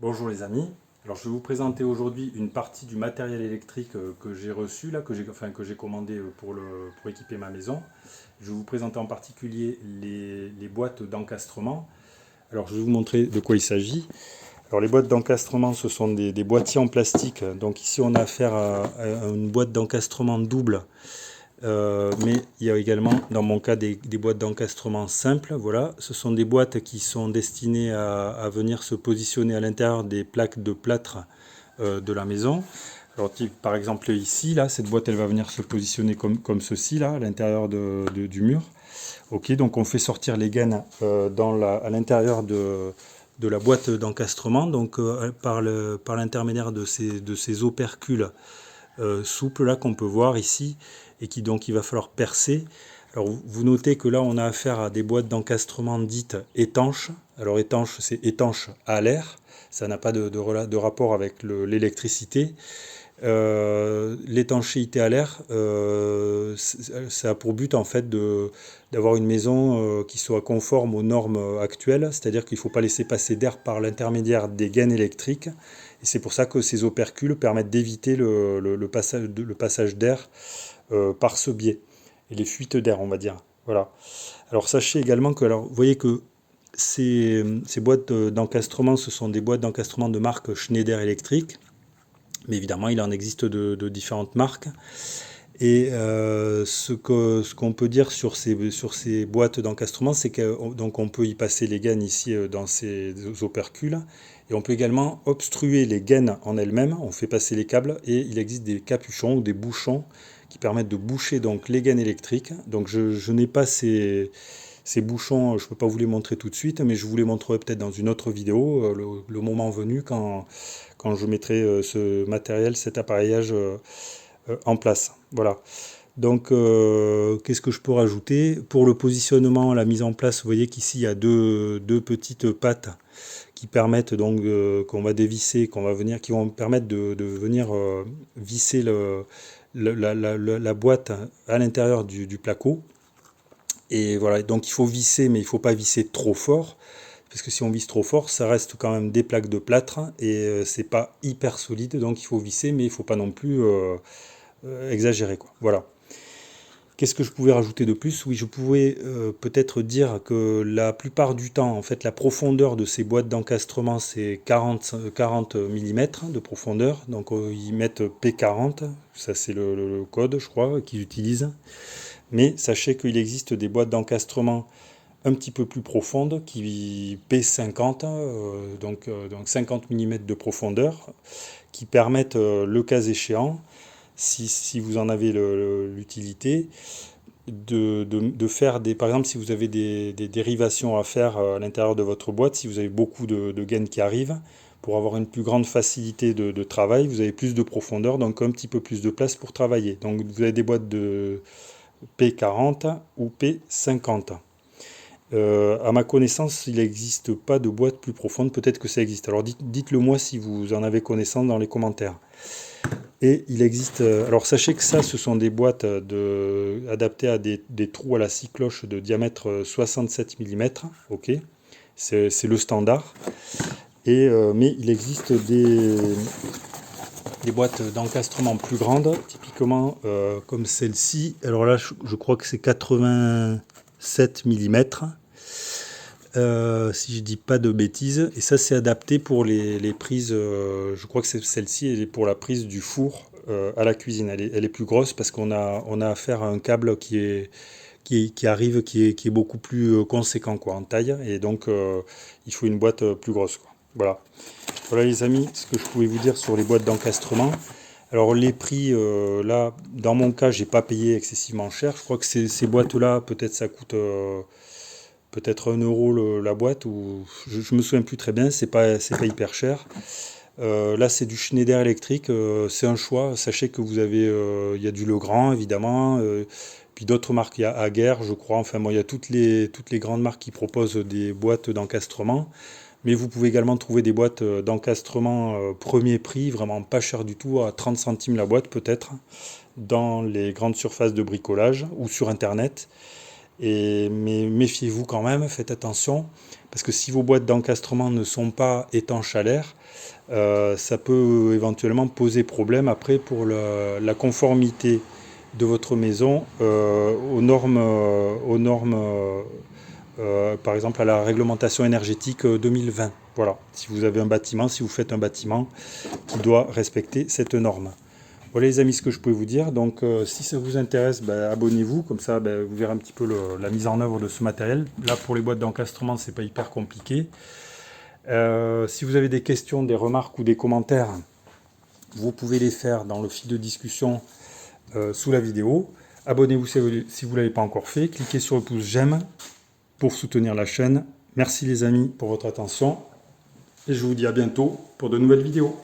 Bonjour les amis, alors je vais vous présenter aujourd'hui une partie du matériel électrique que j'ai reçu, là, que j'ai commandé pour équiper ma maison. Je vais vous présenter en particulier les boîtes d'encastrement. Alors je vais vous montrer de quoi il s'agit. Alors les boîtes d'encastrement, ce sont des boîtiers en plastique. Donc ici on a affaire à une boîte d'encastrement double. Mais il y a également, dans mon cas, des boîtes d'encastrement simples. Voilà, ce sont des boîtes qui sont destinées à venir se positionner à l'intérieur des plaques de plâtre de la maison. Alors, par exemple ici, là, cette boîte, elle va venir se positionner comme ceci, là, à l'intérieur du mur. Ok, donc on fait sortir les gaines à l'intérieur de la boîte d'encastrement, donc par l'intermédiaire de ces opercules souple là qu'on peut voir ici et qui donc il va falloir percer. Alors vous notez que là on a affaire à des boîtes d'encastrement dites étanches. Alors étanche, c'est étanche à l'air, ça n'a pas de rapport avec l'électricité. L'étanchéité à l'air, ça a pour but en fait d'avoir une maison qui soit conforme aux normes actuelles, c'est-à-dire qu'il ne faut pas laisser passer d'air par l'intermédiaire des gaines électriques. Et c'est pour ça que ces opercules permettent d'éviter le passage d'air par ce biais, et les fuites d'air, on va dire. Voilà. Alors sachez également que, alors, vous voyez que ces boîtes d'encastrement, ce sont des boîtes d'encastrement de marque Schneider Electric. Mais évidemment, il en existe de différentes marques. Et ce qu'on peut dire sur ces boîtes d'encastrement, c'est qu'on peut y passer les gaines ici dans ces opercules. Et on peut également obstruer les gaines en elles-mêmes. On fait passer les câbles et il existe des capuchons ou des bouchons qui permettent de boucher donc les gaines électriques. Donc je n'ai pas ces bouchons, je ne peux pas vous les montrer tout de suite, mais je vous les montrerai peut-être dans une autre vidéo, le moment venu, quand je mettrai ce matériel, cet appareillage en place. Voilà. Donc, qu'est-ce que je peux rajouter? Pour le positionnement, la mise en place, vous voyez qu'ici, il y a deux petites pattes qui permettent donc qu'on va dévisser, qui vont permettre de venir visser la boîte à l'intérieur du placo. Et voilà, donc il faut visser, mais il ne faut pas visser trop fort, parce que si on visse trop fort, ça reste quand même des plaques de plâtre, et c'est pas hyper solide, donc il faut visser, mais il ne faut pas non plus exagérer, quoi. Voilà. Qu'est-ce que je pouvais rajouter de plus? Oui, je pouvais peut-être dire que la plupart du temps, en fait, la profondeur de ces boîtes d'encastrement, c'est 40 mm de profondeur. Donc, ils mettent P40, ça c'est le code, je crois, qu'ils utilisent. Mais sachez qu'il existe des boîtes d'encastrement un petit peu plus profondes, qui P50, donc 50 mm de profondeur, qui permettent, le cas échéant, si vous en avez l'utilité, de faire par exemple, si vous avez des dérivations à faire à l'intérieur de votre boîte, si vous avez beaucoup de gaines qui arrivent, pour avoir une plus grande facilité de travail, vous avez plus de profondeur, donc un petit peu plus de place pour travailler. Donc vous avez des boîtes de P40 ou P50. À ma connaissance, il n'existe pas de boîte plus profonde, peut-être que ça existe. Alors dites-le moi si vous en avez connaissance dans les commentaires. Et il existe. Alors sachez que ça, ce sont des boîtes adaptées à des trous à la scie cloche de diamètre 67 mm. Ok, c'est le standard. Mais il existe des boîtes d'encastrement plus grandes, typiquement comme celle-ci. Alors là, je crois que c'est 87 mm. Si je dis pas de bêtises. Et ça, c'est adapté pour les prises. Je crois que celle-ci, elle est pour la prise du four à la cuisine. Elle est plus grosse parce qu'on a affaire à un câble qui arrive, qui est beaucoup plus conséquent, quoi, en taille. Et donc, il faut une boîte plus grosse, quoi. Voilà. Voilà les amis, ce que je pouvais vous dire sur les boîtes d'encastrement. Alors les prix, là, dans mon cas, j'ai pas payé excessivement cher. Je crois que ces boîtes-là, peut-être ça coûte peut-être 1 euro la boîte, ou je me souviens plus très bien, c'est pas hyper cher. Là, c'est du Schneider électrique, c'est un choix. Sachez que il y a du Legrand évidemment, puis d'autres marques, il y a Aguerre, je crois. Enfin, bon, il y a toutes les grandes marques qui proposent des boîtes d'encastrement. Mais vous pouvez également trouver des boîtes d'encastrement premier prix, vraiment pas cher du tout, à 30 centimes la boîte peut-être, dans les grandes surfaces de bricolage ou sur Internet. Mais méfiez-vous quand même, faites attention, parce que si vos boîtes d'encastrement ne sont pas étanches à l'air, ça peut éventuellement poser problème après pour la conformité de votre maison par exemple à la réglementation énergétique 2020. Voilà, si vous avez un bâtiment, si vous faites un bâtiment qui doit respecter cette norme. Voilà les amis ce que je peux vous dire. Donc si ça vous intéresse, abonnez-vous, comme ça vous verrez un petit peu la mise en œuvre de ce matériel. Là pour les boîtes d'encastrement, c'est pas hyper compliqué. Si vous avez des questions, des remarques ou des commentaires, vous pouvez les faire dans le fil de discussion sous la vidéo. Abonnez-vous si vous ne l'avez pas encore fait. Cliquez sur le pouce j'aime pour soutenir la chaîne. Merci les amis pour votre attention. Et je vous dis à bientôt pour de nouvelles vidéos.